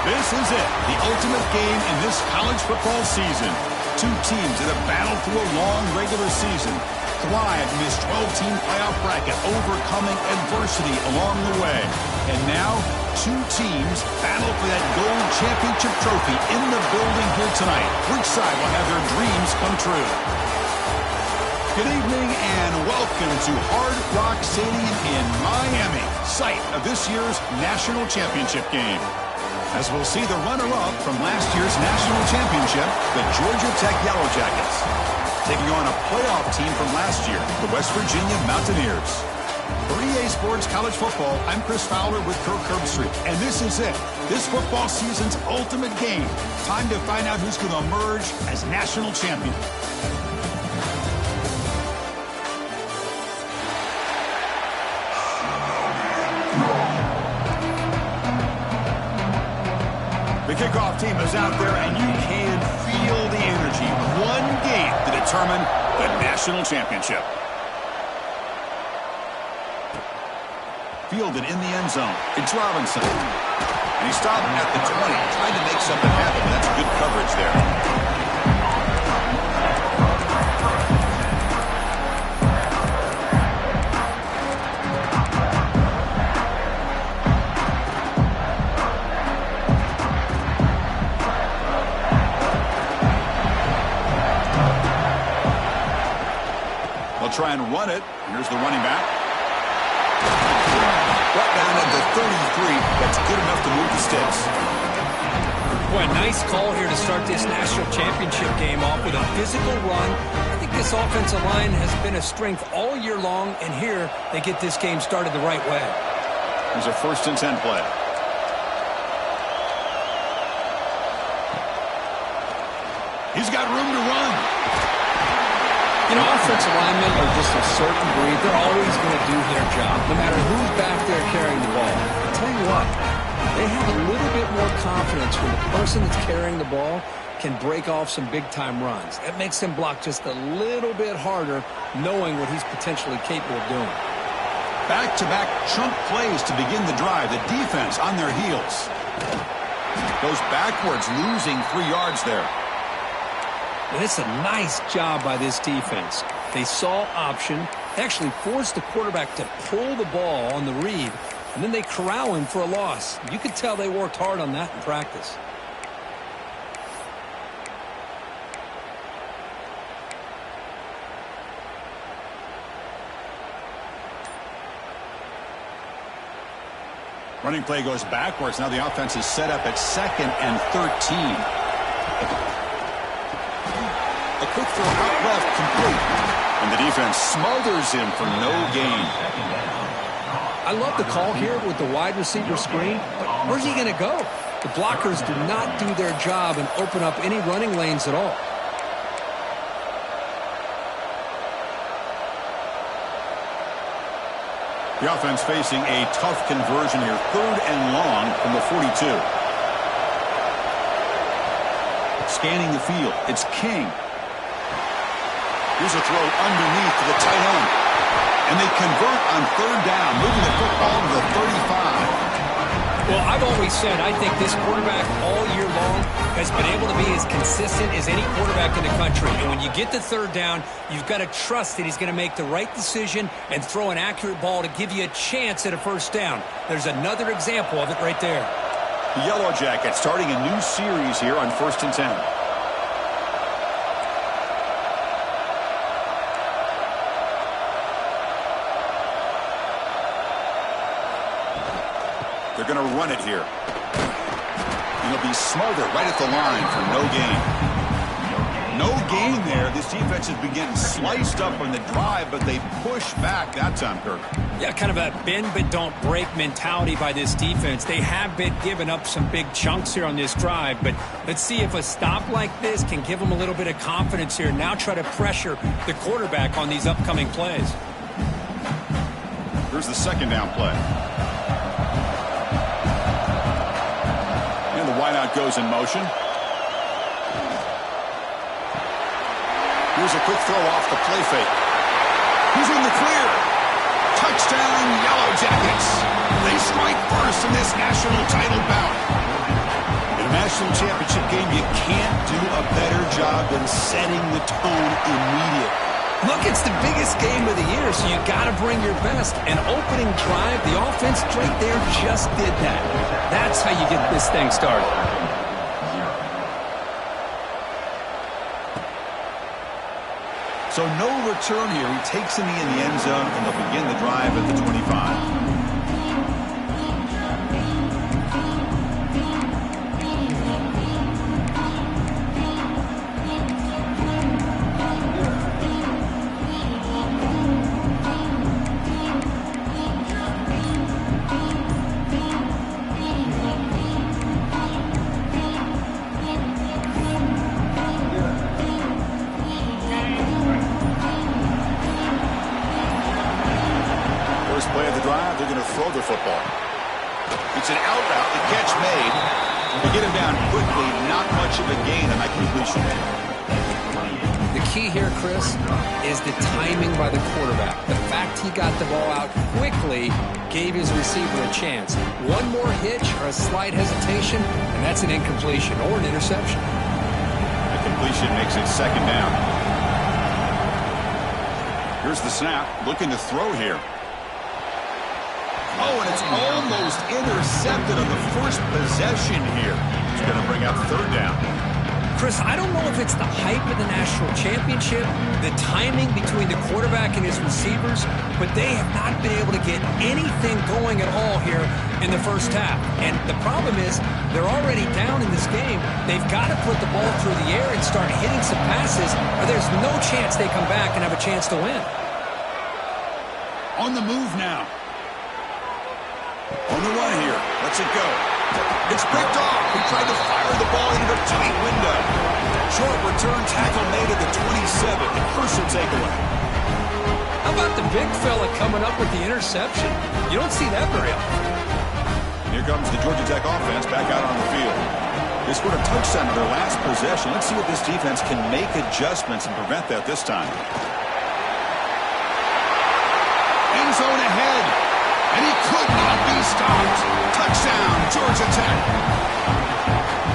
This is it, the ultimate game in this college football season. Two teams that have battled through a long regular season, thrived in this 12-team playoff bracket, overcoming adversity along the way. And now, two teams battle for that gold championship trophy in the building here tonight. Which side will have their dreams come true? Good evening and welcome to Hard Rock Stadium in Miami, site of this year's national championship game. As we'll see the runner-up from last year's national championship, the Georgia Tech Yellow Jackets, taking on a playoff team from last year, the West Virginia Mountaineers. For EA Sports College Football, I'm Chris Fowler with Kirk Herbstreit, and this is it, this football season's ultimate game. Time to find out who's going to emerge as national champion. The kickoff team is out there, and you can feel the energy. One game to determine the national championship. Fielded in the end zone. It's Robinson. And he stopped at the 20, trying to make something happen. That's good coverage there. Try and run it. Here's the running back. Right down at the 33. That's good enough to move the sticks. Boy, a nice call here to start this national championship game off with a physical run. I think this offensive line has been a strength all year long, and here they get this game started the right way. There's a 1st and 10 play. He's got room to run. You know, offensive linemen are just a certain breed. They're always going to do their job, no matter who's back there carrying the ball. I'll tell you what, they have a little bit more confidence when the person that's carrying the ball can break off some big-time runs. That makes them block just a little bit harder, knowing what he's potentially capable of doing. Back-to-back chunk plays to begin the drive. The defense on their heels. Goes backwards, losing 3 yards there. And it's a nice job by this defense. They saw option, they actually forced the quarterback to pull the ball on the read, and then they corral him for a loss. You could tell they worked hard on that in practice. Running play goes backwards. Now the offense is set up at 2nd and 13. A quick throw out left, complete. And the defense smothers him for no gain. I love the call here with the wide receiver screen. But where's he going to go? The blockers do not do their job and open up any running lanes at all. The offense facing a tough conversion here. 3rd and long from the 42. Scanning the field. It's King. Here's a throw underneath to the tight end. And they convert on 3rd down, moving the football to the 35. Well, I've always said I think this quarterback all year long has been able to be as consistent as any quarterback in the country. And when you get the 3rd down, you've got to trust that he's going to make the right decision and throw an accurate ball to give you a chance at a 1st down. There's another example of it right there. The Yellow Jackets starting a new series here on 1st and 10. They're going to run it here. And he'll be smothered right at the line for no gain. No gain there. This defense has been getting sliced up on the drive, but they push back that time, Kirk. Yeah, kind of a bend but don't break mentality by this defense. They have been giving up some big chunks here on this drive, but let's see if a stop like this can give them a little bit of confidence here. Now try to pressure the quarterback on these upcoming plays. Here's the 2nd down play. And the wideout goes in motion. Here's a quick throw off the play fake. He's in the clear. Touchdown, Yellow Jackets. They strike first in this national title bout. national championship game, you can't do a better job than setting the tone immediately. Look, it's the biggest game of the year, so you got to bring your best. An opening drive, the offense right there just did that. That's how you get this thing started. So no return here. He takes him in the end zone, and they'll begin the drive at the 25. The football. It's an out route. The catch made. To get him down quickly, not much of a gain on that completion. The key here, Chris, is the timing by the quarterback. The fact he got the ball out quickly gave his receiver a chance. One more hitch or a slight hesitation, and that's an incompletion or an interception. The completion makes it second down. Here's the snap. Looking to throw here. Oh, and it's almost intercepted on the first possession here. It's going to bring up third down. Chris, I don't know if it's the hype of the national championship, the timing between the quarterback and his receivers, but they have not been able to get anything going at all here in the first half. And the problem is they're already down in this game. They've got to put the ball through the air and start hitting some passes, or there's no chance they come back and have a chance to win. On the move now. On the run here. Lets it go. It's picked off. He tried to fire the ball into a tight window. Short return tackle made at the 27. And first will take away. How about the big fella coming up with the interception? You don't see that very often. Here comes the Georgia Tech offense back out on the field. They scored a touchdown on their last possession. Let's see what this defense can make adjustments and prevent that this time. End zone ahead. And he could not be stopped. Touchdown, Georgia Tech.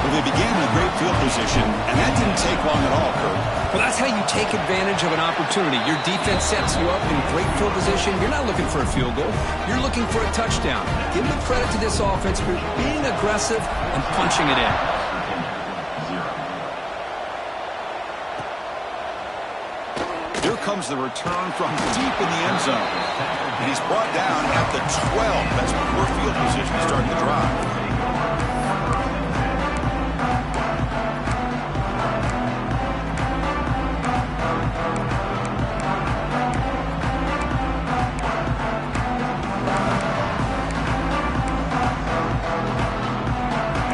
Well, they began in a great field position, and that didn't take long at all, Kurt. Well, that's how you take advantage of an opportunity. Your defense sets you up in great field position. You're not looking for a field goal. You're looking for a touchdown. Give the credit to this offense for being aggressive and punching it in. Here comes the return from deep in the end zone. And he's brought down at the 12. That's poor field position to start the drive.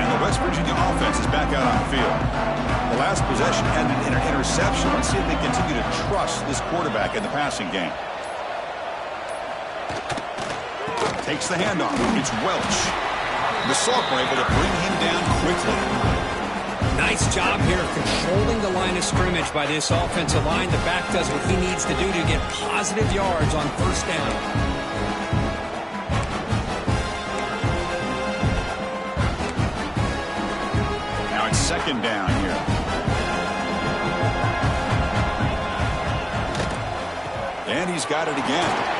And the West Virginia offense is back out on the field. The last possession ended in an interception. Let's see if they continue to trust this quarterback in the passing game. Takes the handoff. It's Welch. The Sophomore able to bring him down quickly. Nice job here controlling the line of scrimmage by this offensive line. The back does what he needs to do to get positive yards on first down. Now it's second down here. And he's got it again.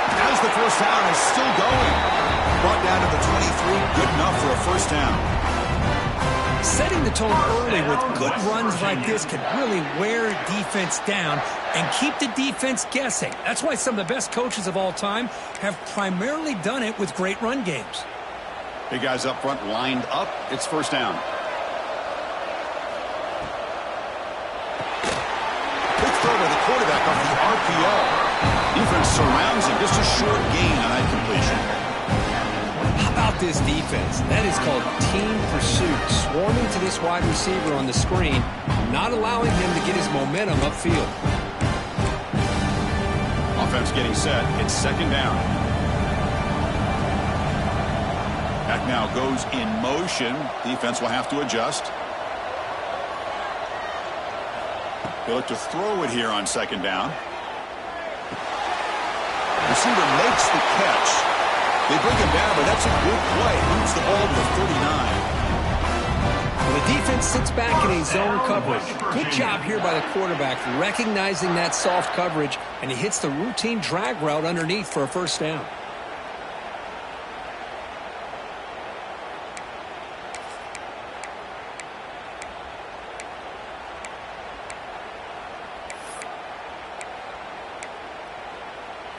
As the first down is still going. Brought down to the 23. Good enough for a first down. Setting the tone early with good runs like this can really wear defense down and keep the defense guessing. That's why some of the best coaches of all time have primarily done it with great run games. Big guys up front lined up. It's first down. Good throw by the quarterback off the RPO. Defense surrounds him. Just a short gain on that completion. How about this defense? That is called team pursuit. Swarming to this wide receiver on the screen, not allowing him to get his momentum upfield. Offense getting set. It's second down. Back now goes in motion. Defense will have to adjust. They look to throw it here on second down. Receiver makes the catch. They bring him down, but that's a good play. Moves the ball to the 39. Well, defense sits back in a zone coverage. Good job here by the quarterback, recognizing that soft coverage, and he hits the routine drag route underneath for a first down.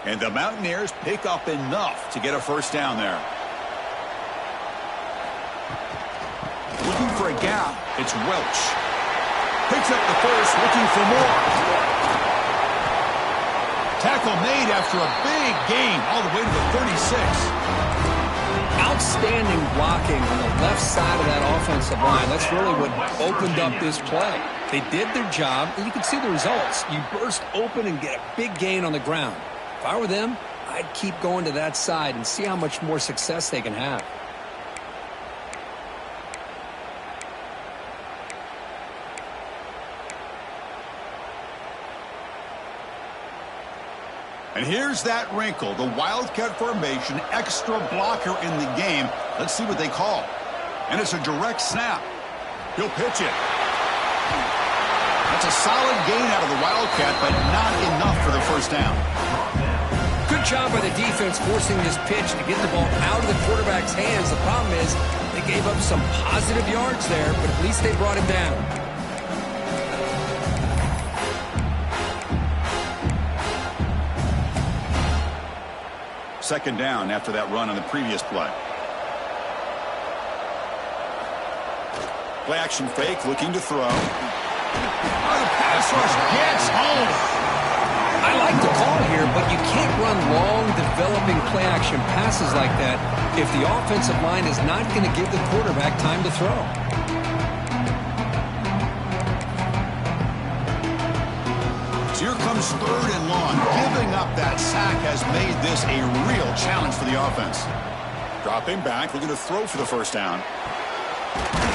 And the Mountaineers pick up enough to get a first down there. Looking for a gap. It's Welch. Picks up the first, looking for more. Tackle made after a big gain, all the way to the 36. Outstanding blocking on the left side of that offensive line. That's really what opened up this play. They did their job, and you can see the results. You burst open and get a big gain on the ground. If I were them, I'd keep going to that side and see how much more success they can have. And here's that wrinkle, the Wildcat formation, extra blocker in the game. Let's see what they call. And it's a direct snap. He'll pitch it. That's a solid gain out of the Wildcat, but not enough for the first down. Good job by the defense forcing this pitch to get the ball out of the quarterback's hands. The problem is they gave up some positive yards there, but at least they brought him down. Second down after that run on the previous play. Play action fake, looking to throw. Oh, the pass rush gets home. I like the call here, but you can't run long, developing play-action passes like that if the offensive line is not going to give the quarterback time to throw. So here comes third and long. Giving up that sack has made this a real challenge for the offense. Dropping back, looking to throw for the first down.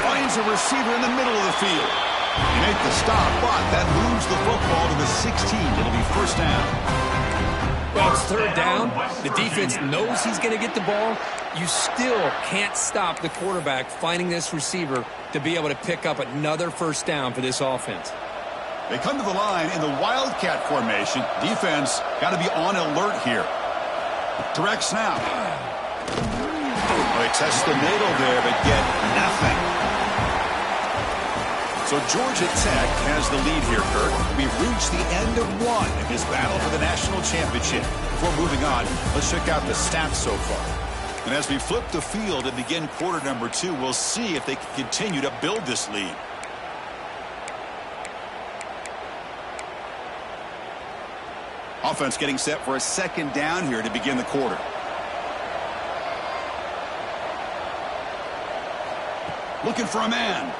Finds a receiver in the middle of the field. He made the stop, but that moves the football to the 16. It'll be first down. Well, it's third down. The defense knows he's going to get the ball. You still can't stop the quarterback finding this receiver to be able to pick up another first down for this offense. They come to the line in the Wildcat formation. Defense got to be on alert here. Direct snap. They test the middle there, but get nothing. So Georgia Tech has the lead here, Kirk. We've reached the end of one in this battle for the national championship. Before moving on, let's check out the stats so far. And as we flip the field and begin quarter number 2, we'll see if they can continue to build this lead. Offense getting set for a second down here to begin the quarter. Looking for a man.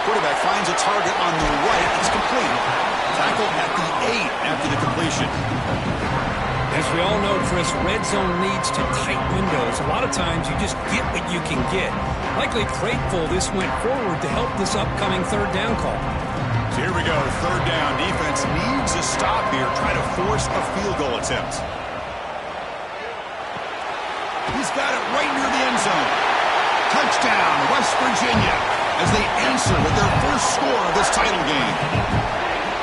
Quarterback finds a target on the right. It's complete. Tackle at the 8 after the completion. As we all know, Chris, red zone leads to tight windows. A lot of times you just get what you can get. Likely grateful this went forward to help this upcoming third down call. So here we go. Third down. Defense needs a stop here. Try to force a field goal attempt. He's got it right near the end zone. Touchdown, West Virginia, as they answer with their first score of this title game.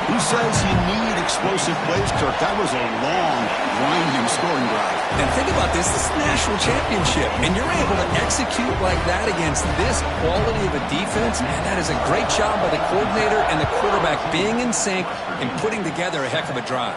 Who says you need explosive plays, Kirk? That was a long, winding scoring drive. And think about this. This is the national championship, and you're able to execute like that against this quality of a defense. Man, that is a great job by the coordinator and the quarterback being in sync and putting together a heck of a drive.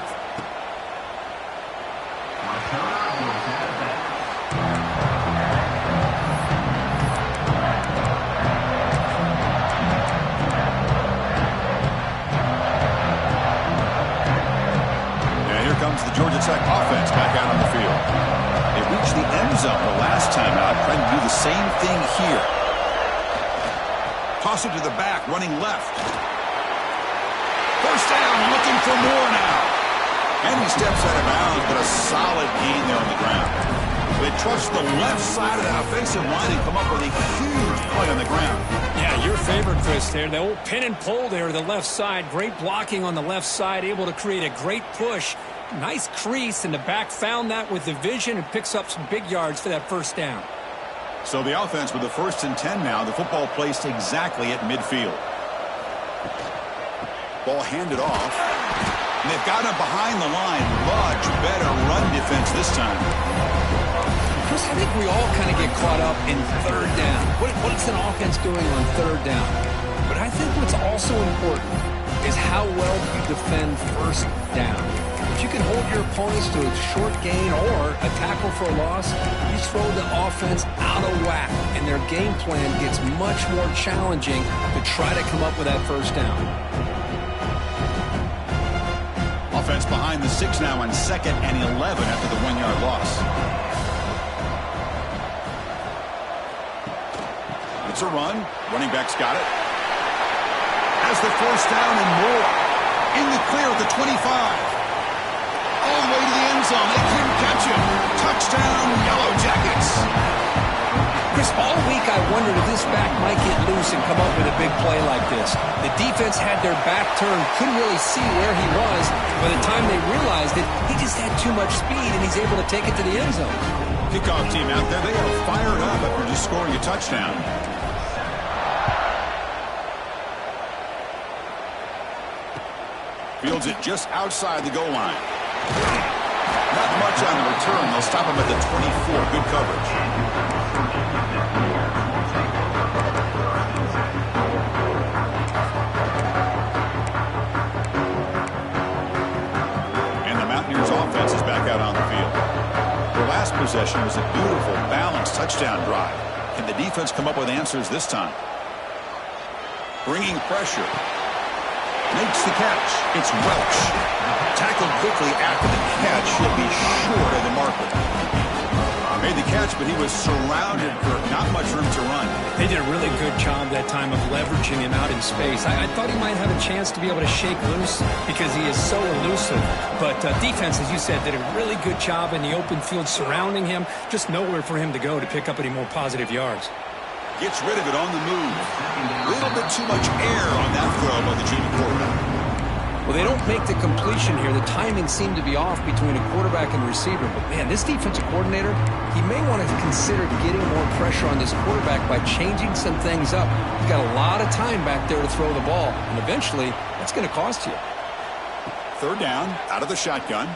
Comes the Georgia Tech offense back out on the field. They reached the end zone the last time out, trying to do the same thing here. Toss it to the back, running left. First down, looking for more now. And he steps out of bounds, but a solid gain there on the ground. They trust the left side of that offensive line and come up with a huge play on the ground. Yeah, your favorite, Chris, there. The old pin and pull there to the left side. Great blocking on the left side, able to create a great push. Nice crease, and the back found that with the vision and picks up some big yards for that first down. So the offense with the 1st and 10 now. The football placed exactly at midfield. Ball handed off. And they've got him behind the line. Much better run defense this time. Chris, I think we all kind of get caught up in 3rd down. What's an offense doing on 3rd down? But I think what's also important is how well you defend 1st down. If you can hold your opponents to a short gain or a tackle for a loss, you throw the offense out of whack, and their game plan gets much more challenging to try to come up with that 1st down. Offense behind the 6 now on 2nd and 11 after the 1-yard loss. It's a run. Running back's got it. Has the 1st down and more. In the clear at the 25. All the way to the end zone. They couldn't catch him. Touchdown, Yellow Jackets. Chris, all week I wondered if this back might get loose and come up with a big play like this. The defense had their back turned, couldn't really see where he was. By the time they realized it, he just had too much speed, and he's able to take it to the end zone. Kickoff team out there, they are fired up after just scoring a touchdown. Fields it just outside the goal line. Not much on the return. They'll stop him at the 24. Good coverage. And the Mountaineers offense is back out on the field. Their last possession was a beautiful, balanced touchdown drive. Can the defense come up with answers this time? Bringing pressure. Makes the catch. It's Welch. Tackled quickly after the catch. He'll be short of the marker. Made the catch, but he was surrounded for not much room to run. They did a really good job that time of leveraging him out in space. I thought he might have a chance to be able to shake loose because he is so elusive. But defense, as you said, did a really good job in the open field surrounding him. Just nowhere for him to go to pick up any more positive yards. Gets rid of it on the move. A little bit too much air on that throw by the junior quarterback. Well, they don't make the completion here. The timing seemed to be off between a quarterback and receiver. But, man, this defensive coordinator, he may want to consider getting more pressure on this quarterback by changing some things up. He's got a lot of time back there to throw the ball, and eventually that's going to cost you. 3rd down, out of the shotgun.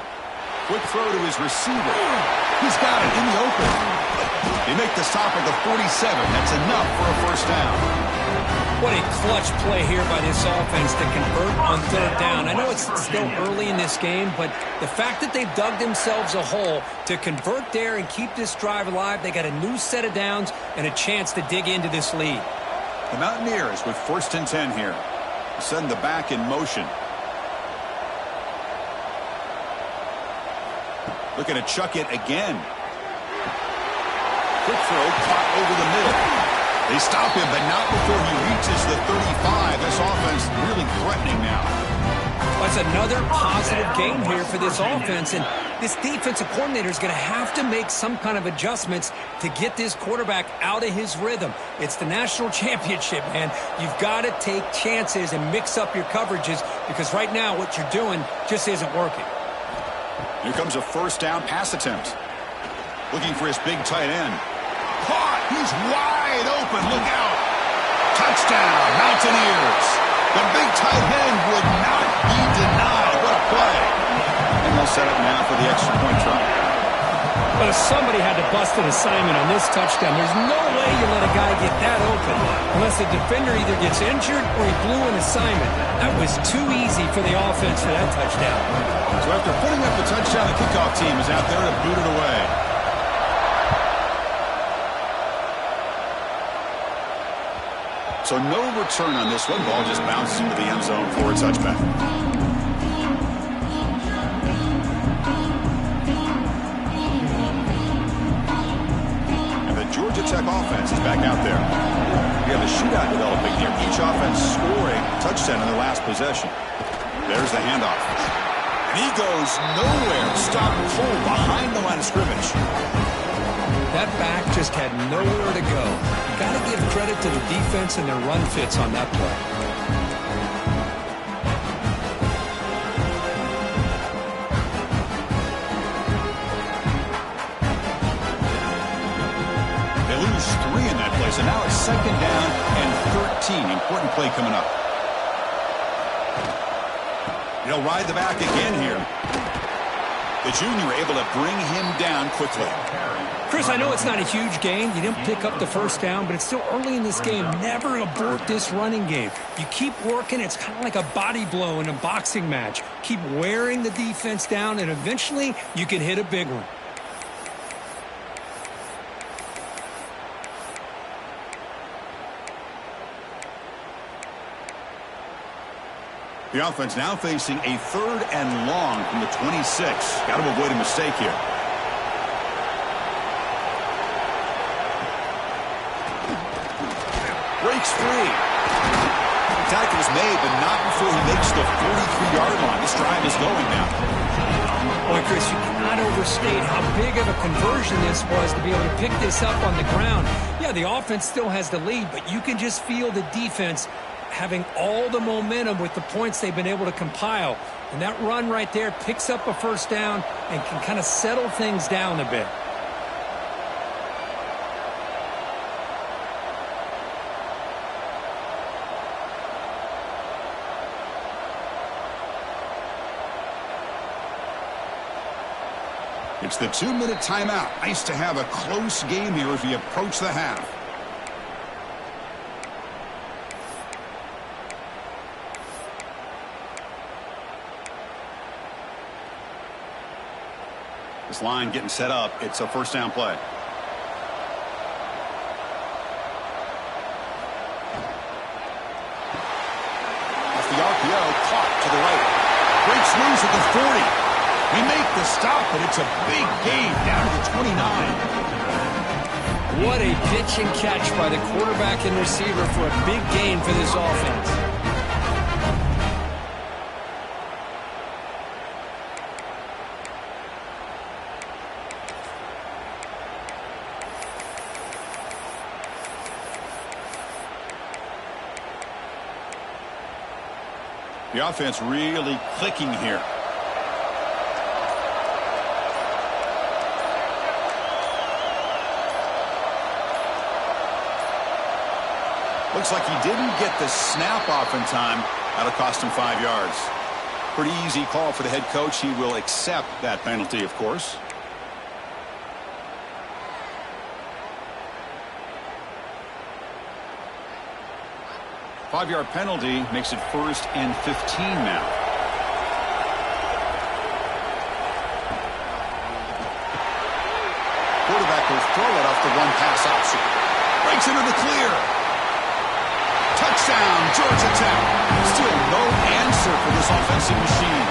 Quick throw to his receiver. He's got it in the open. They make the stop at the 47. That's enough for a 1st down. What a clutch play here by this offense to convert on 3rd down. I know it's still early in this game, but the fact that they've dug themselves a hole to convert there and keep this drive alive, they got a new set of downs and a chance to dig into this lead. The Mountaineers with 1st and 10 here. Send the back in motion. Looking to chuck it again. Quick throw, caught over the middle. They stop him, but not before he reaches the 35. This offense really threatening now. That's another positive game here for this offense, and this defensive coordinator is going to have to make some kind of adjustments to get this quarterback out of his rhythm. It's the national championship, man. You've got to take chances and mix up your coverages because right now what you're doing just isn't working. Here comes a 1st down pass attempt. Looking for his big tight end. Caught! He's wide open. Look out! Touchdown, Mountaineers! The big tight end would not be denied. What a play! And they'll set up now for the extra point try. But if somebody had to bust an assignment on this touchdown, there's no way you let a guy get that open unless the defender either gets injured or he blew an assignment. That was too easy for the offense for that touchdown. So after putting up the touchdown, the kickoff team is out there to boot it away. So no return on this one. Ball just bounces into the end zone for a touchback. And the Georgia Tech offense is back out there. We have a shootout developing here. Each offense scoring a touchdown in their last possession. There's the handoff. And he goes nowhere. Stop cold behind the line of scrimmage. That back just had nowhere to go. You got to give credit to the defense and their run fits on that play. They lose 3 in that play, so now it's 2nd down and 13. Important play coming up. He'll ride the back again here. The junior able to bring him down quickly. Chris, I know it's not a huge gain. You didn't pick up the 1st down, but it's still early in this game. Never abort this running game. You keep working. It's kind of like a body blow in a boxing match. Keep wearing the defense down, and eventually you can hit a big one. The offense now facing a 3rd and long from the 26. Got to avoid a mistake here. Breaks free. The tackle is made, but not before he makes the 43-yard line. This drive is going now. Boy, Chris, you cannot overstate how big of a conversion this was to be able to pick this up on the ground. Yeah, the offense still has the lead, but you can just feel the defense having all the momentum with the points they've been able to compile. And that run right there picks up a 1st down and can kind of settle things down a bit. It's the 2-minute timeout. Nice to have a close game here as we approach the half. This line getting set up. It's a 1st down play. Off the RPO, caught to the right. Breaks loose at the 40. We make the stop, but it's a big gain down to the 29. What a pitch and catch by the quarterback and receiver for a big gain for this offense. The offense really clicking here. Looks like he didn't get the snap off in time. That'll cost him 5 yards. Pretty easy call for the head coach. He will accept that penalty, of course. Five-yard penalty makes it 1st and 15 now. Quarterback will throw it off the one-pass option. Breaks into the clear. Touchdown, Georgia Tech. Still no answer for this offensive machine.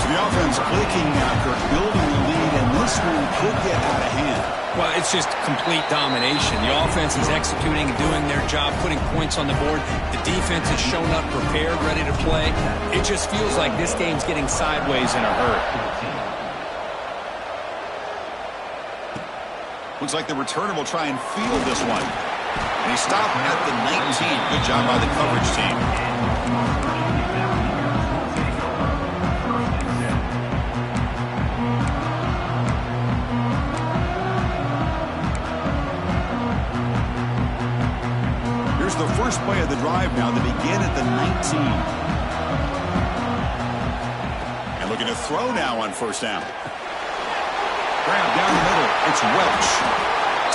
So the offense clicking now, Kirk, building the lead, and this one could get out of hand. Well, it's just complete domination. The offense is executing and doing their job, putting points on the board. The defense has shown up prepared, ready to play. It just feels like this game's getting sideways in a hurry. Looks like the returner will try and field this one. And he stopped at the 19. Good job by the coverage team. Here's the first play of the drive now. They begin at the 19. And looking to throw now on 1st down. Grab down the middle. It's Welch.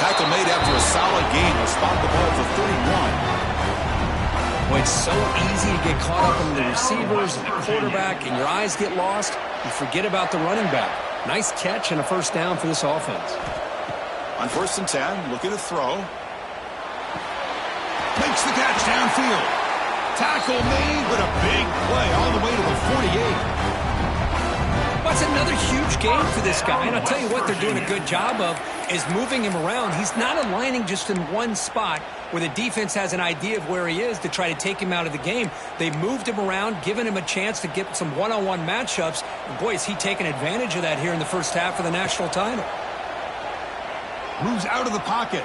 Tackle made after a solid gain. They'll spot the ball for 31. Well, it's so easy to get caught up in the receivers and the quarterback, and your eyes get lost. You forget about the running back. Nice catch and a 1st down for this offense. On 1st and 10, looking to throw. Makes the catch downfield. Tackle made, but a big play all the way to the 48. That's another huge game for this guy, and I'll tell you what they're doing a good job of is moving him around. He's not aligning just in one spot where the defense has an idea of where he is to try to take him out of the game. They've moved him around, given him a chance to get some one-on-one matchups, and boy, is he taking advantage of that here in the first half of the national title. Moves out of the pocket.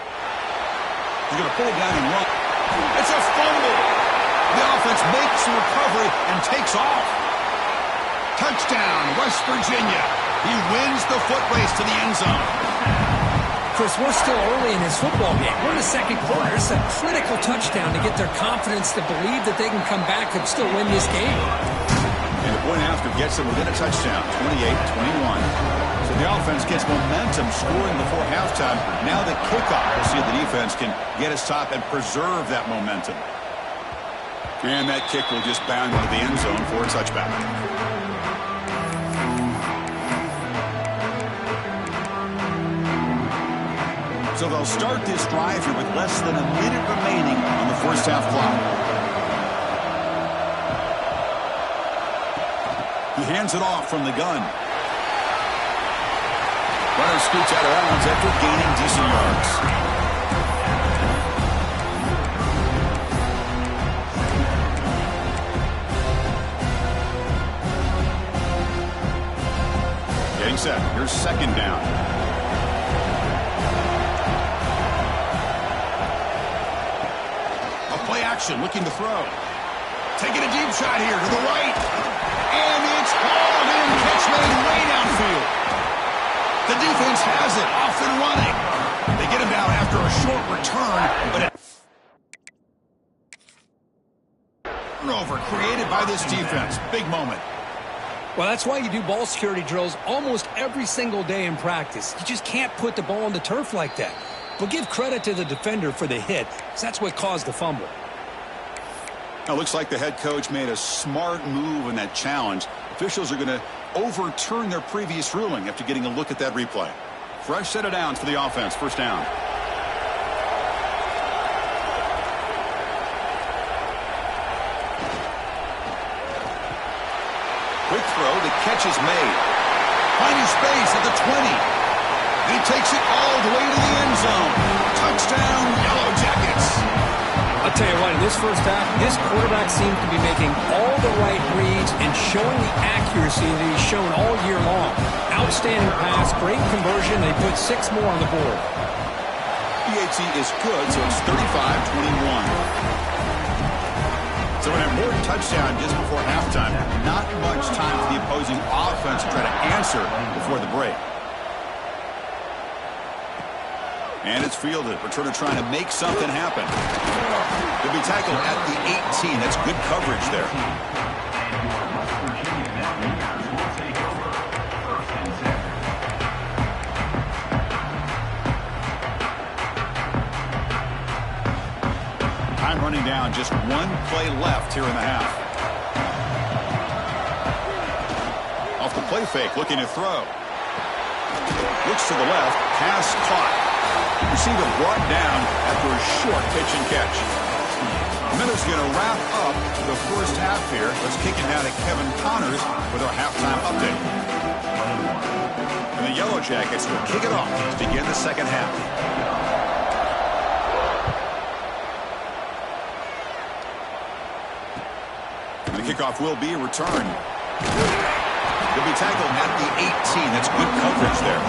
He's going to pull it down and run. It's a fumble. The offense makes the recovery and takes off. Touchdown, West Virginia. He wins the foot race to the end zone. Chris, we're still early in this football game. We're in the second quarter. It's a critical touchdown to get their confidence to believe that they can come back and still win this game. And the point after gets them within a touchdown, 28-21. So the offense gets momentum scoring before halftime. Now the kickoff. We'll see if the defense can get a stop and preserve that momentum. And that kick will just bound into the end zone for a touchback. So they'll start this drive here with less than a minute remaining on the first half clock. He hands it off from the gun. Runner scoots out of bounds after gaining decent yards. Getting set. Here's second down. Play action, looking to throw. Taking a deep shot here to the right. And it's hauled in. Catch made way downfield. The defense has it. Off and running. They get him down after a short return. But turnover created by this defense. Big moment. Well, that's why you do ball security drills almost every single day in practice. You just can't put the ball on the turf like that. But give credit to the defender for the hit, because that's what caused the fumble. Now, looks like the head coach made a smart move in that challenge. Officials are going to overturn their previous ruling after getting a look at that replay. Fresh set of downs for the offense. First down. Quick throw. The catch is made. Finding space at the 20. He takes it all the way to the end zone. Touchdown, Yellow Jackets. I'll tell you what, in this first half, this quarterback seems to be making all the right reads and showing the accuracy that he's shown all year long. Outstanding pass, great conversion. They put 6 more on the board. PAT is good, so it's 35-21. So an important touchdown just before halftime. Not much time for the opposing offense to try to answer before the break. And it's fielded. Returner trying to make something happen. He'll be tackled at the 18. That's good coverage there. Time running down. Just one play left here in the half. Off the play fake. Looking to throw. Looks to the left. Pass caught. Receiver brought down after a short pitch and catch. Minute's going to wrap up the first half here. Let's kick it down to Kevin Connors with our halftime update. And the Yellow Jackets will kick it off to begin the second half. And the kickoff will be returned. He'll be tackled at the 18. That's good coverage there.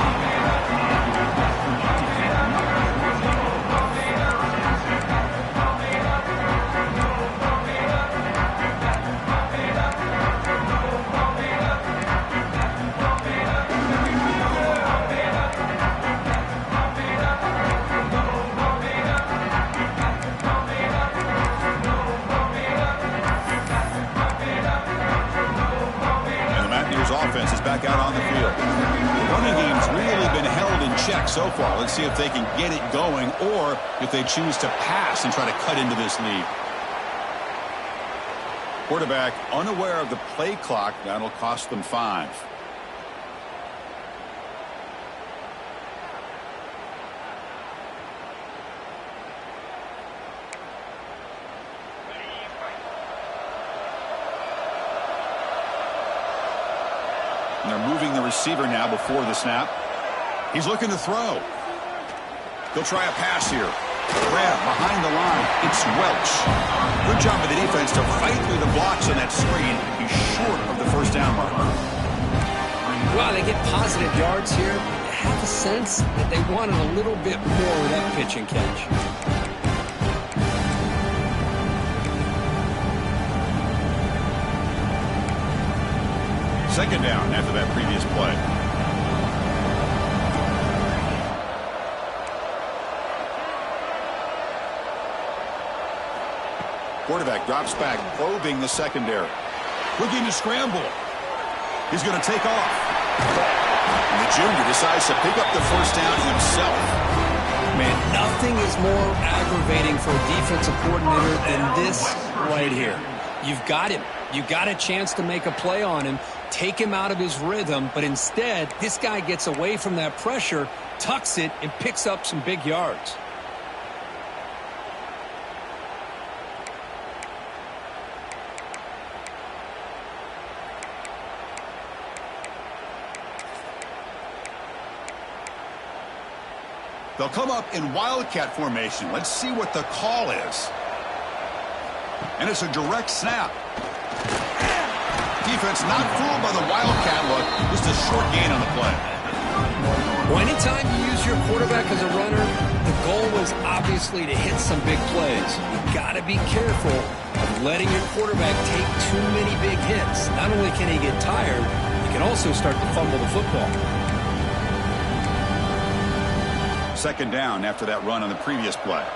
Offense is back out on the field. The running game's really been held in check so far. Let's see if they can get it going or if they choose to pass and try to cut into this lead. Quarterback unaware of the play clock. That'll cost them 5. And they're moving the receiver now before the snap. He's looking to throw. He'll try a pass here. Grab behind the line. It's Welch. Good job by the defense to fight through the blocks on that screen. He's short of the first down mark. Wow, they get positive yards here. I have a sense that they wanted a little bit more with that pitch and catch. Second down after that previous play. Quarterback drops back, probing the secondary. Looking to scramble. He's going to take off. And the junior decides to pick up the first down himself. Man, nothing is more aggravating for a defensive coordinator than this right here. You've got him. You've got a chance to make a play on him, take him out of his rhythm, but instead, this guy gets away from that pressure, tucks it, and picks up some big yards. They'll come up in Wildcat formation. Let's see what the call is. And it's a direct snap. Defense not fooled by the Wildcat look. Just a short gain on the play. Well, anytime you use your quarterback as a runner, the goal was obviously to hit some big plays. You've got to be careful of letting your quarterback take too many big hits. Not only can he get tired, he can also start to fumble the football. Second down after that run on the previous play.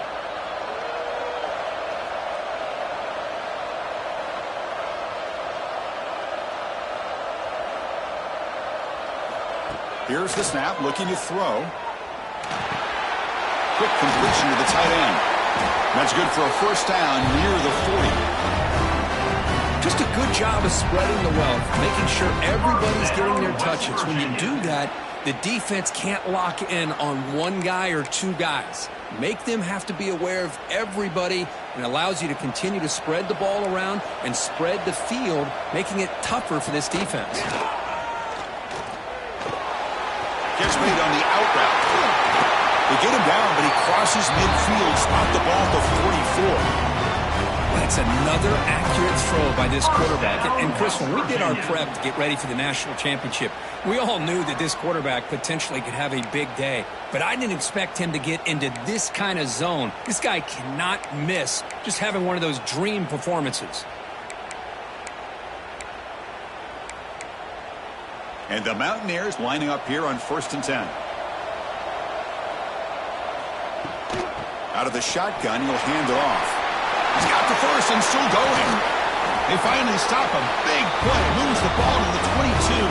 Here's the snap, looking to throw. Quick completion to the tight end. That's good for a first down near the 40. Just a good job of spreading the wealth, making sure everybody's getting their touches. When you do that, the defense can't lock in on one guy or two guys. Make them have to be aware of everybody, and allows you to continue to spread the ball around and spread the field, making it tougher for this defense. Gets made on the out route. They get him down, but he crosses midfield, stopped the ball at the 44. That's another accurate throw by this quarterback. And Chris, when we did our prep to get ready for the national championship, we all knew that this quarterback potentially could have a big day. But I didn't expect him to get into this kind of zone. This guy cannot miss just having one of those dream performances. And the Mountaineers lining up here on 1st and 10. Out of the shotgun, he'll hand it off. He's got the first and still going. They finally stop a big play. Moves the ball to the 22.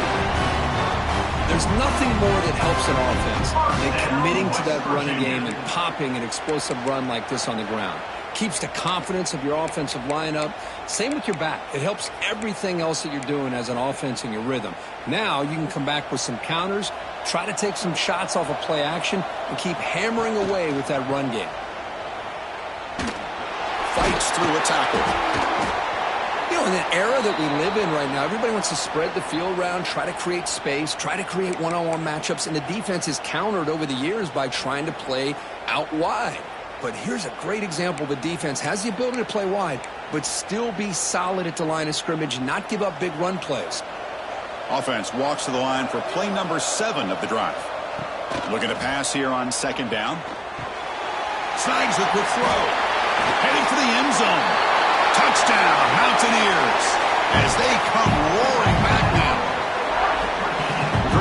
There's nothing more that helps an offense than committing to that running game and popping an explosive run like this on the ground. Keeps the confidence of your offensive lineup. Same with your back. It helps everything else that you're doing as an offense in your rhythm. Now you can come back with some counters, try to take some shots off of play action, and keep hammering away with that run game. Fights through a tackle. You know, in the era that we live in right now, everybody wants to spread the field around, try to create space, try to create one-on-one matchups, and the defense is countered over the years by trying to play out wide. But here's a great example. The defense has the ability to play wide, but still be solid at the line of scrimmage, not give up big run plays. Offense walks to the line for play number 7 of the drive. Looking to pass here on 2nd down. Snags the quick throw. Heading for the end zone. Touchdown, Mountaineers, as they come roaring back now.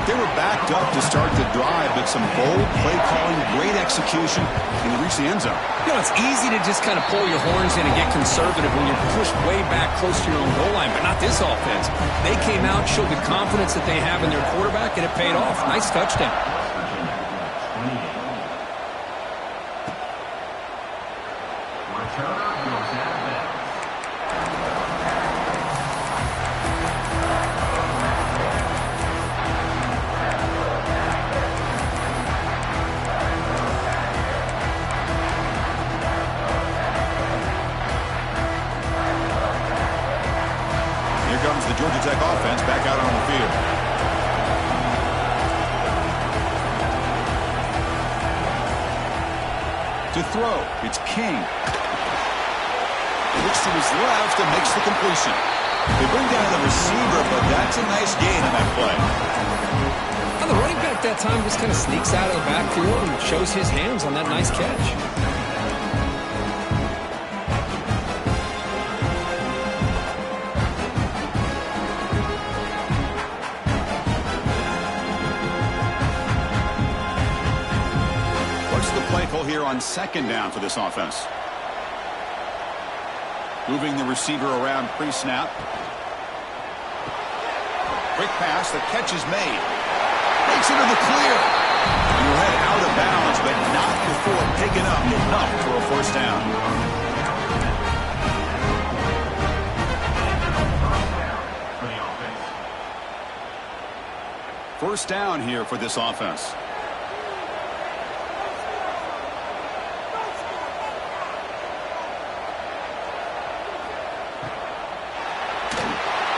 They were backed up to start the drive, but some bold play calling, great execution, and they reach the end zone. You know, it's easy to just kind of pull your horns in and get conservative when you're pushed way back close to your own goal line, but not this offense. They came out, showed the confidence that they have in their quarterback, and it paid off. Nice touchdown. Georgia Tech offense back out on the field. To throw, it's King. Looks to his left and makes the completion. They bring down the receiver, but that's a nice gain on that play. Well, the running back that time just kind of sneaks out of the backfield and shows his hands on that nice catch. What's the play call here on 2nd down for this offense? Moving the receiver around pre-snap. Quick pass. The catch is made. Makes it to the clear. And he'll head out of bounds, but not before picking up enough for a first down. First down here for this offense.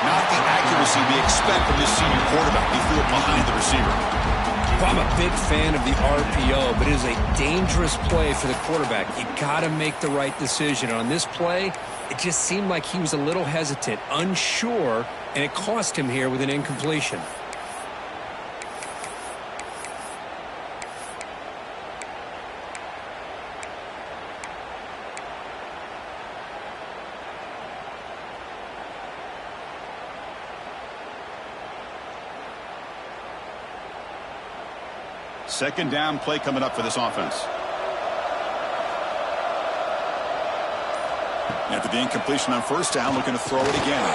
Not the accuracy we expect from this senior quarterback. He threw it behind the receiver. I'm a big fan of the RPO, but it is a dangerous play for the quarterback. You got to make the right decision. On this play, it just seemed like he was a little hesitant, unsure, and it cost him here with an incompletion. Second down play coming up for this offense. After the incompletion on first down, looking to throw it again.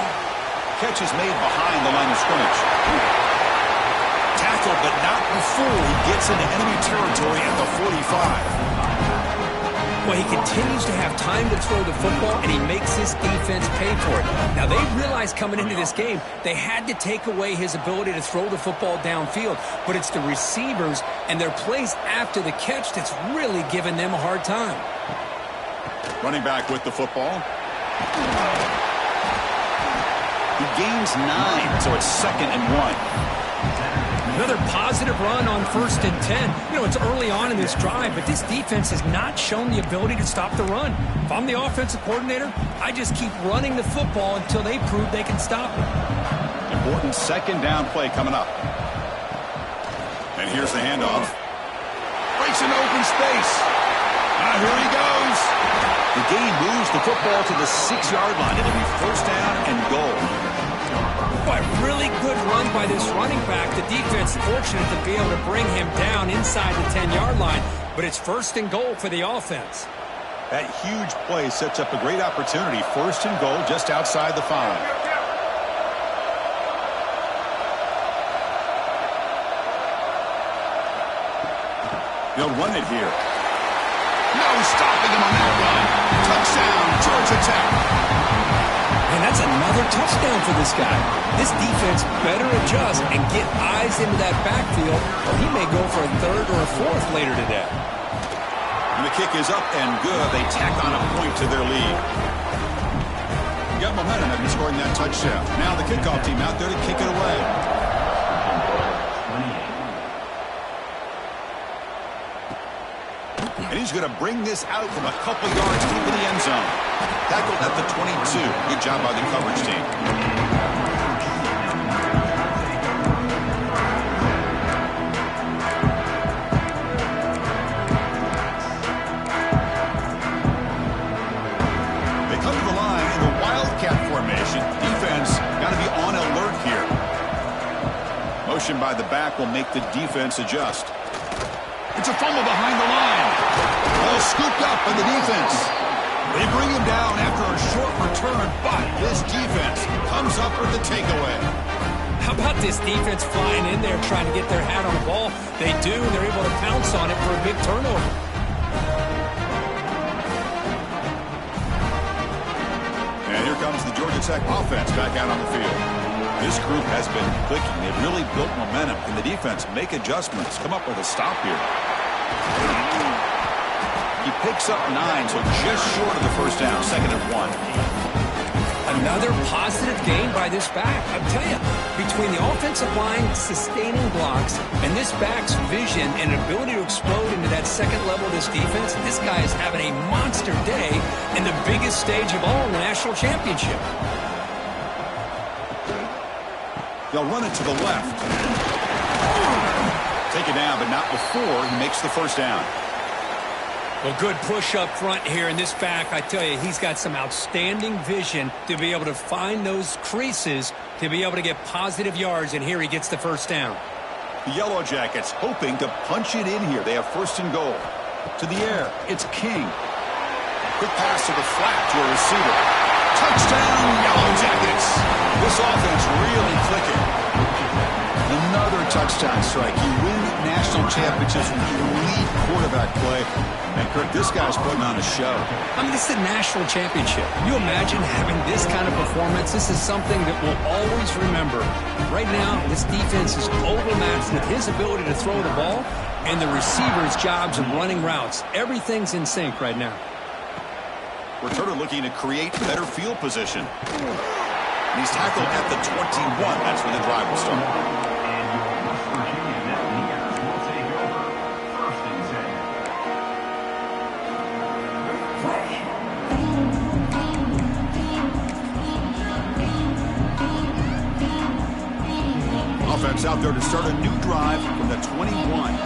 Catch is made behind the line of scrimmage. Tackled, but not before he gets into enemy territory at the 45. Well, he continues to have time to throw the football, and he makes this defense pay for it. Now, they realized coming into this game they had to take away his ability to throw the football downfield, but it's the receivers and their plays after the catch that's really giving them a hard time. Running back with the football. He gains 9, so it's 2nd and 1. Another positive run on 1st and 10. You know, it's early on in this drive, but this defense has not shown the ability to stop the run. If I'm the offensive coordinator, I just keep running the football until they prove they can stop it. Important second down play coming up. And here's the handoff. Breaks into open space. Here he goes. The game moves the football to the 6-yard line. It'll be first down and goal. Boy, really good run by this running back. The defense fortunate to be able to bring him down inside the 10-yard line, but it's 1st and goal for the offense. That huge play sets up a great opportunity. 1st and goal just outside the 5. They'll run it here. No stopping him on that run. Touchdown, Georgia Tech. And that's another touchdown for this guy. This defense better adjust and get eyes into that backfield, or he may go for a 3rd or a 4th later today. And the kick is up and good. They tack on a point to their lead. Got momentum after scoring that touchdown. Now the kickoff team out there to kick it away. And he's going to bring this out from a couple yards deep in the end zone. Tackled at the 22. Good job by the coverage team. They come to the line in the Wildcat formation. Defense got to be on alert here. Motion by the back will make the defense adjust. It's a fumble behind the line. Ball scooped up by the defense. They bring him down after a short return, but this defense comes up with the takeaway. How about this defense flying in there trying to get their hat on the ball? They do, and they're able to pounce on it for a big turnover. And here comes the Georgia Tech offense back out on the field. This group has been clicking. They've really built momentum. Can the defense make adjustments? Come up with a stop here. He picks up 9, so just short of the first down. 2nd and 1. Another positive gain by this back. I'll tell you, between the offensive line sustaining blocks and this back's vision and ability to explode into that 2nd level of this defense, this guy is having a monster day in the biggest stage of all, the national championship. They'll run it to the left. Take it down, but not before he makes the first down. Well, good push up front here in this back. I tell you, he's got some outstanding vision to be able to find those creases to be able to get positive yards, and here he gets the first down. The Yellow Jackets hoping to punch it in here. They have 1st and goal. To the air, it's King. Quick pass to the flat to a receiver. Touchdown, Yellow Jackets. This offense really clicking. Another touchdown strike. You win national championships with elite quarterback play. And, Kirk, this guy's putting on a show. I mean, this is a national championship. Can you imagine having this kind of performance? This is something that we'll always remember. Right now, this defense is overmatched with his ability to throw the ball and the receiver's jobs of running routes. Everything's in sync right now. Returner looking to create better field position. And he's tackled at the 21. That's where the drive will start. Offense out there to start a new drive from the 21.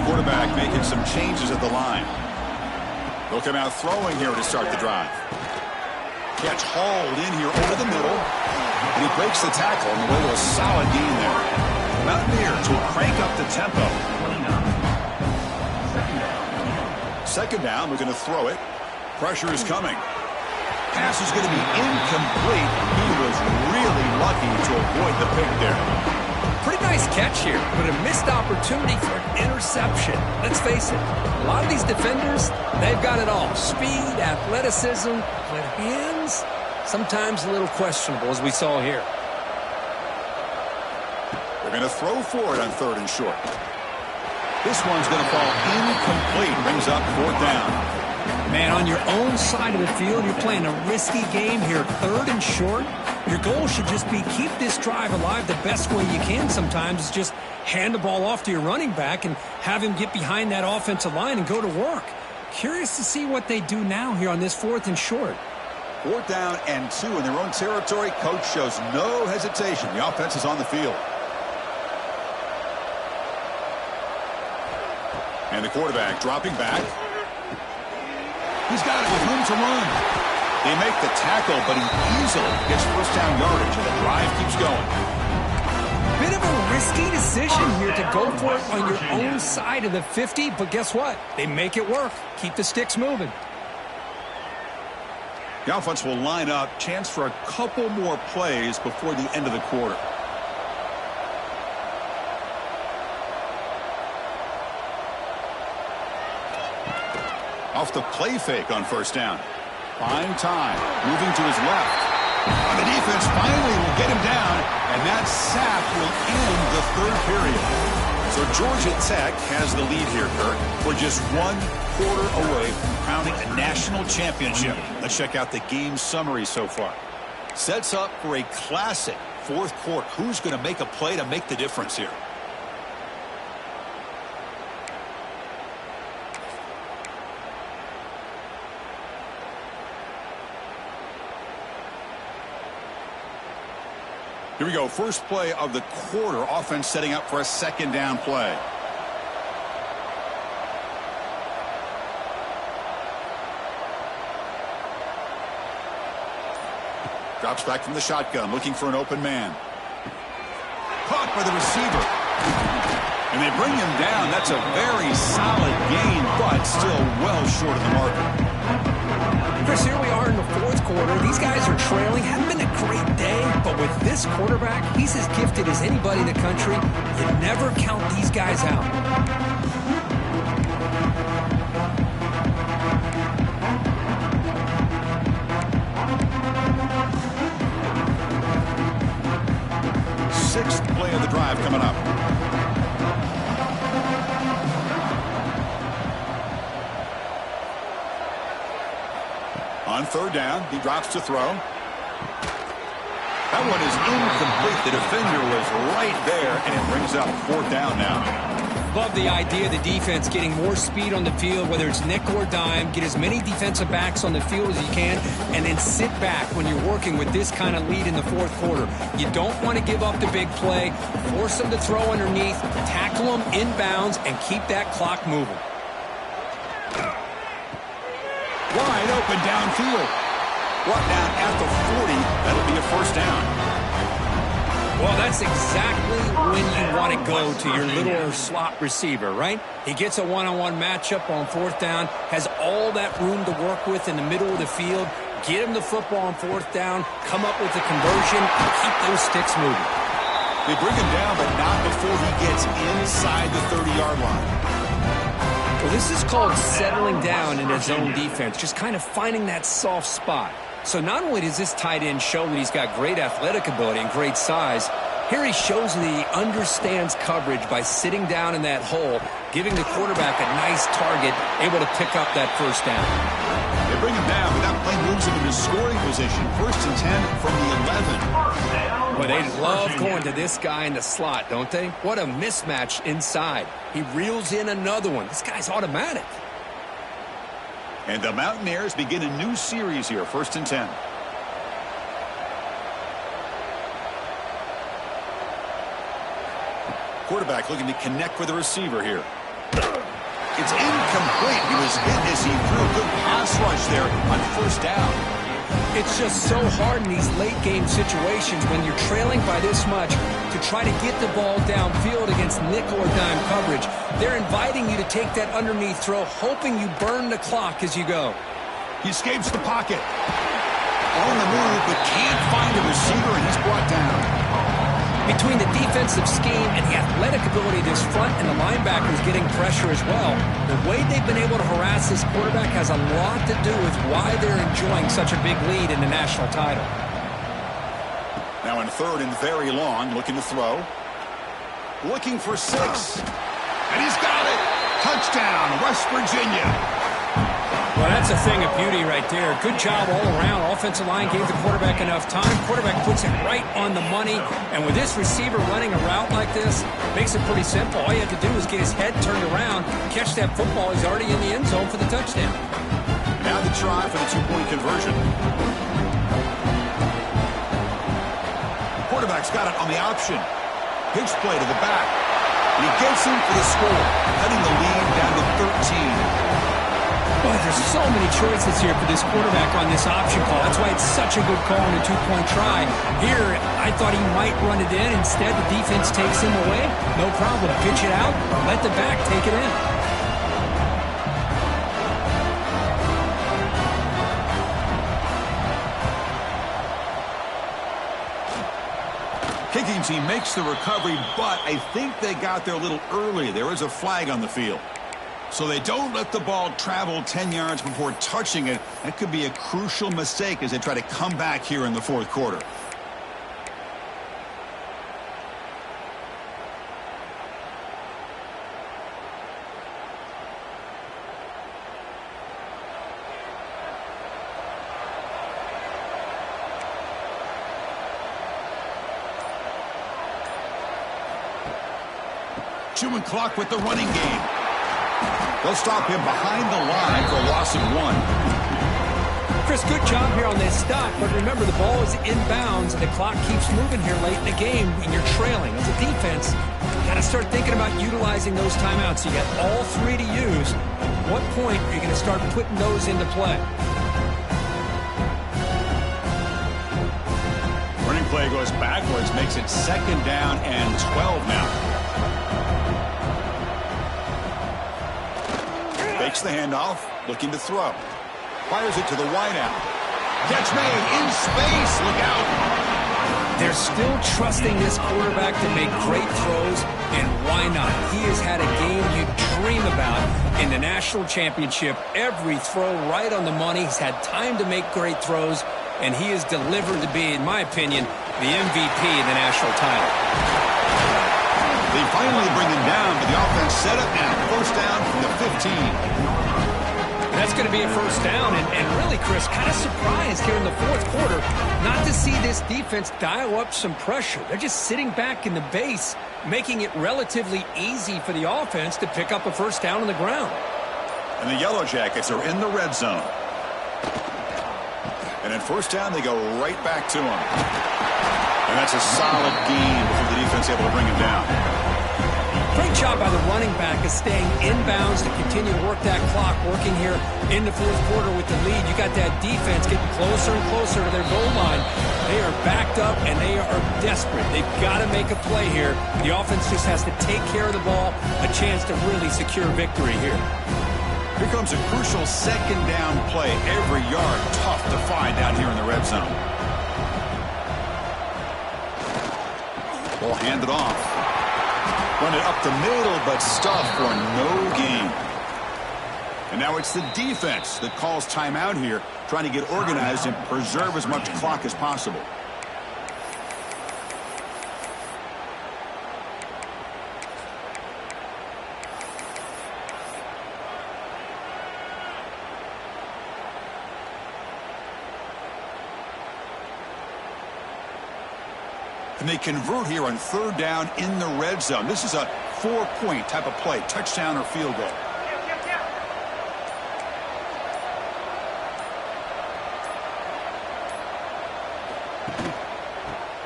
Quarterback making some changes at the line. They'll come out throwing here to start the drive. Catch hauled in here over the middle. And he breaks the tackle on the way to a solid gain there. Mountaineers will crank up the tempo. Second down, we're going to throw it. Pressure is coming. Pass is going to be incomplete. He was really lucky to avoid the pick there. Pretty nice catch here, but a missed opportunity for an interception. Let's face it, a lot of these defenders, they've got it all. Speed, athleticism, but hands, sometimes a little questionable, as we saw here. They're going to throw for it on 3rd and short. This one's going to fall incomplete. Brings up 4th down. Man, on your own side of the field, you're playing a risky game here. 3rd and short. Your goal should just be keep this drive alive the best way you can sometimes. Is just hand the ball off to your running back and have him get behind that offensive line and go to work. Curious to see what they do now here on this 4th and short. 4th down and 2 in their own territory. Coach shows no hesitation. The offense is on the field. And the quarterback dropping back. He's got it with room to run. They make the tackle, but he easily gets 1st down yardage, and the drive keeps going. Bit of a risky decision here to go for it on your own side of the 50, but guess what? They make it work. Keep the sticks moving. The offense will line up. Chance for a couple more plays before the end of the quarter. Off the play fake on 1st down. Fine time. Moving to his left. And the defense finally will get him down. And that sack will end the 3rd period. So Georgia Tech has the lead here, Kirk. We're just 1 quarter away from crowning a national championship. Let's check out the game summary so far. Sets up for a classic 4th quarter. Who's going to make a play to make the difference here? Here we go. First play of the quarter. Offense setting up for a 2nd down play. Drops back from the shotgun, looking for an open man. Caught by the receiver. And they bring him down. That's a very solid gain, but still well short of the marker. Chris, here we are in the 4th quarter. These guys are trailing. Hadn't been a great day, but with this quarterback, he's as gifted as anybody in the country. You never count these guys out. Sixth play of the drive coming up. On 3rd down, he drops to throw. That one is incomplete. The defender was right there, and it brings up 4th down now. Love the idea of the defense getting more speed on the field, whether it's nickel or dime. Get as many defensive backs on the field as you can, and then sit back when you're working with this kind of lead in the 4th quarter. You don't want to give up the big play. Force them to throw underneath, tackle them inbounds, and keep that clock moving. Wide open downfield. Brought down at the 40. That'll be a 1st down. Well, that's exactly when you want to go to your little slot receiver, right? He gets a one-on-one matchup on 4th down, has all that room to work with in the middle of the field. Get him the football on fourth down, come up with a conversion, and keep those sticks moving. They bring him down, but not before he gets inside the 30-yard line. Well, this is called settling down in his own defense, just kind of finding that soft spot. So not only does this tight end show that he's got great athletic ability and great size, here he shows that he understands coverage by sitting down in that hole, giving the quarterback a nice target, able to pick up that first down. They bring him down, but that play moves him into scoring position. 1st and 10 from the 11. Boy, they love going to this guy in the slot, don't they? What a mismatch inside. He reels in another one. This guy's automatic. And the Mountaineers begin a new series here, 1st and 10. Quarterback looking to connect with the receiver here. It's incomplete. He was hit as he threw a good pass rush there on 1st down. It's just so hard in these late-game situations when you're trailing by this much to try to get the ball downfield against nickel or dime coverage. They're inviting you to take that underneath throw, hoping you burn the clock as you go. He escapes the pocket. On the move, but can't find a receiver, and he's brought down. Between the defensive scheme and the athletic ability of this front and the linebackers getting pressure as well, the way they've been able to harass this quarterback has a lot to do with why they're enjoying such a big lead in the national title. Now in 3rd and very long, looking to throw. Looking for 6. And he's got it! Touchdown, West Virginia! Well, that's a thing of beauty right there. Good job all around. Offensive line gave the quarterback enough time. Quarterback puts it right on the money. And with this receiver running a route like this, makes it pretty simple. All you have to do is get his head turned around, catch that football. He's already in the end zone for the touchdown. Now the try for the 2-point conversion. Quarterback's got it on the option. Pitch play to the back. He gets him for the score, cutting the lead down to 13. Boy, there's so many choices here for this quarterback on this option call. That's why it's such a good call on a 2-point try. Here, I thought he might run it in. Instead, the defense takes him away. No problem. Pitch it out. Let the back take it in. Kicking team makes the recovery, but I think they got there a little early. There is a flag on the field. So they don't let the ball travel 10 yards before touching it. That could be a crucial mistake as they try to come back here in the 4th quarter. Chewing clock with the running game. They'll stop him behind the line for a loss of 1. Chris, good job here on this stop, but remember the ball is inbounds and the clock keeps moving here late in the game and you're trailing. As a defense, you got to start thinking about utilizing those timeouts. You got all 3 to use. At what point are you going to start putting those into play? Running play goes backwards, makes it 2nd down and 12 now. Fakes the handoff, looking to throw. Fires it to the wideout. Catch made in space. Look out. They're still trusting this quarterback to make great throws, and why not? He has had a game you dream about in the national championship. Every throw right on the money. He's had time to make great throws, and he has delivered to be, in my opinion, the MVP of the national title. They finally bring him down, but the offense set up now. 1st down from the 15. That's going to be a 1st down, and really, Chris, kind of surprised here in the 4th quarter not to see this defense dial up some pressure. They're just sitting back in the base, making it relatively easy for the offense to pick up a 1st down on the ground. And the Yellow Jackets are in the red zone. And at 1st down, they go right back to him. And that's a solid gain before the defense able to bring him down. Great job by the running back of staying inbounds to continue to work that clock, working here in the 4th quarter with the lead. You got that defense getting closer and closer to their goal line. They are backed up, and they are desperate. They've got to make a play here. The offense just has to take care of the ball, a chance to really secure victory here. Here comes a crucial second down play. Every yard tough to find down here in the red zone. Ball handed off. Run it up the middle, but stuffed for no gain. And now it's the defense that calls timeout here, trying to get organized and preserve as much clock as possible. And they convert here on third down in the red zone. This is a 4-point type of play, touchdown or field goal.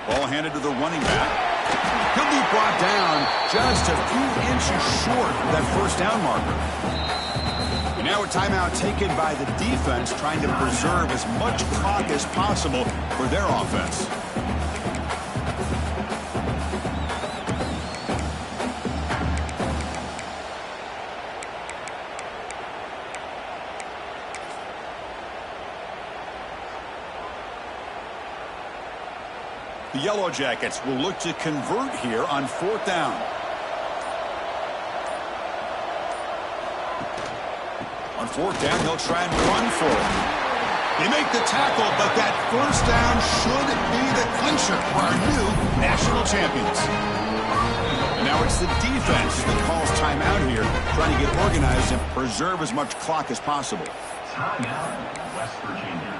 Ball handed to the running back. He'll be brought down just a few inches short of that first down marker. And now a timeout taken by the defense, trying to preserve as much clock as possible for their offense. The Yellow Jackets will look to convert here on fourth down. On fourth down, they'll try and run for it. They make the tackle, but that first down should be the clincher for our new national champions. And now it's the defense that calls timeout here, trying to get organized and preserve as much clock as possible. Timeout, West Virginia.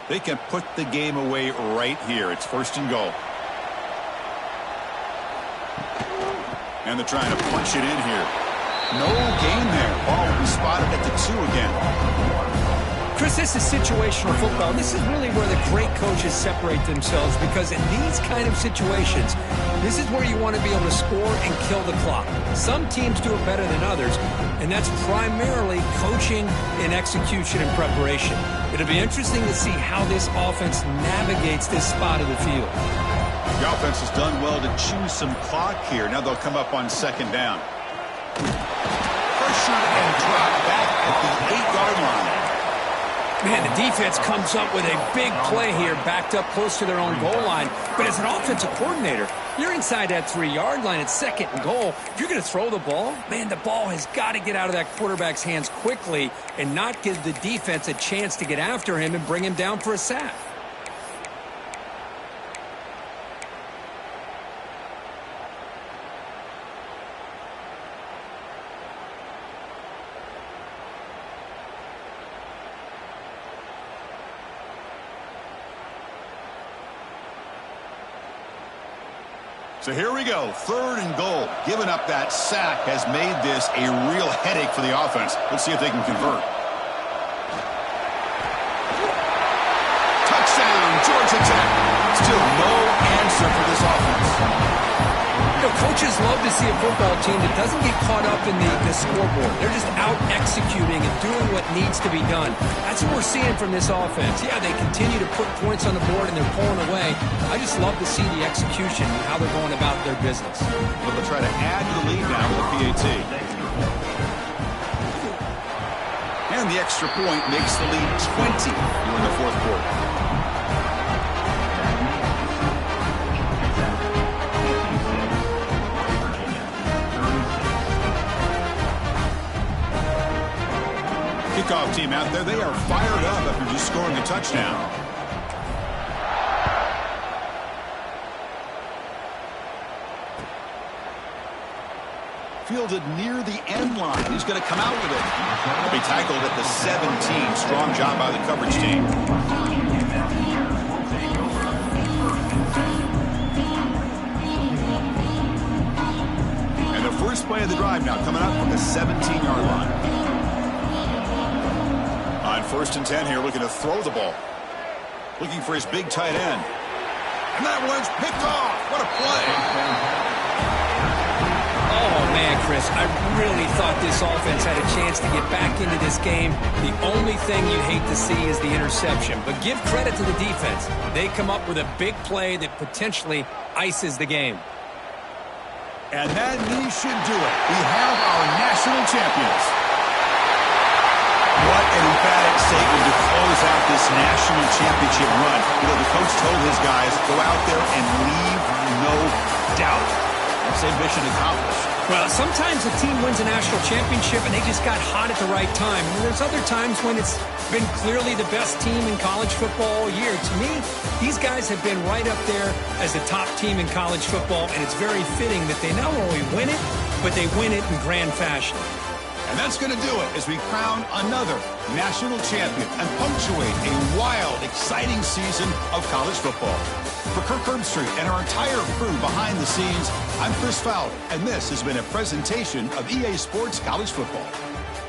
They can put the game away right here. It's first and goal. And they're trying to punch it in here. No gain there. Ball will be spotted at the 2 again. Chris, this is situational football. This is really where the great coaches separate themselves, because in these kind of situations, this is where you want to be able to score and kill the clock. Some teams do it better than others, and that's primarily coaching and execution and preparation. It'll be interesting to see how this offense navigates this spot of the field. The offense has done well to choose some clock here. Now they'll come up on second down. Pressured and dropped back at the 8-yard line. Man, the defense comes up with a big play here, backed up close to their own goal line. But as an offensive coordinator, you're inside that 3-yard line at second and goal. If you're going to throw the ball, man, the ball has got to get out of that quarterback's hands quickly and not give the defense a chance to get after him and bring him down for a sack. So here we go, third and goal. Giving up that sack has made this a real headache for the offense. Let's see if they can convert. Touchdown, Georgia Tech. Still no answer for this offense. You know, coaches love to see a football team that doesn't get caught up in the scoreboard. They're just out executing and doing what needs to be done. That's what we're seeing from this offense. Yeah, they continue to put points on the board and they're pulling away. I just love to see the execution and how they're going about their business. Well, they'll try to add to the lead now with a PAT. And the extra point makes the lead 20 here in the fourth quarter. Kickoff team out there, they are fired up after just scoring a touchdown. Fielded near the end line. He's going to come out with it. He'll be tackled at the 17. Strong job by the coverage team. And the first play of the drive now coming up from the 17-yard line. On first and 10 here, looking to throw the ball. Looking for his big tight end. And that one's picked off. What a play. Oh, man. Man, Chris, I really thought this offense had a chance to get back into this game. The only thing you'd hate to see is the interception. But give credit to the defense. They come up with a big play that potentially ices the game. And that knee should do it. We have our national champions. What an emphatic statement to close out this national championship run. You know, the coach told his guys, go out there and leave no doubt. That's a mission accomplished. Well, sometimes a team wins a national championship and they just got hot at the right time. And there's other times when it's been clearly the best team in college football all year. To me, these guys have been right up there as the top team in college football, and it's very fitting that they not only win it, but they win it in grand fashion. And that's going to do it as we crown another national champion and punctuate a wild, exciting season of college football. For Kirk Herbstreit and our entire crew behind the scenes, I'm Chris Fowler, and this has been a presentation of EA Sports College Football.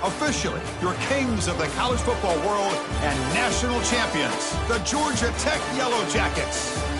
Officially, your kings of the college football world and national champions, the Georgia Tech Yellow Jackets.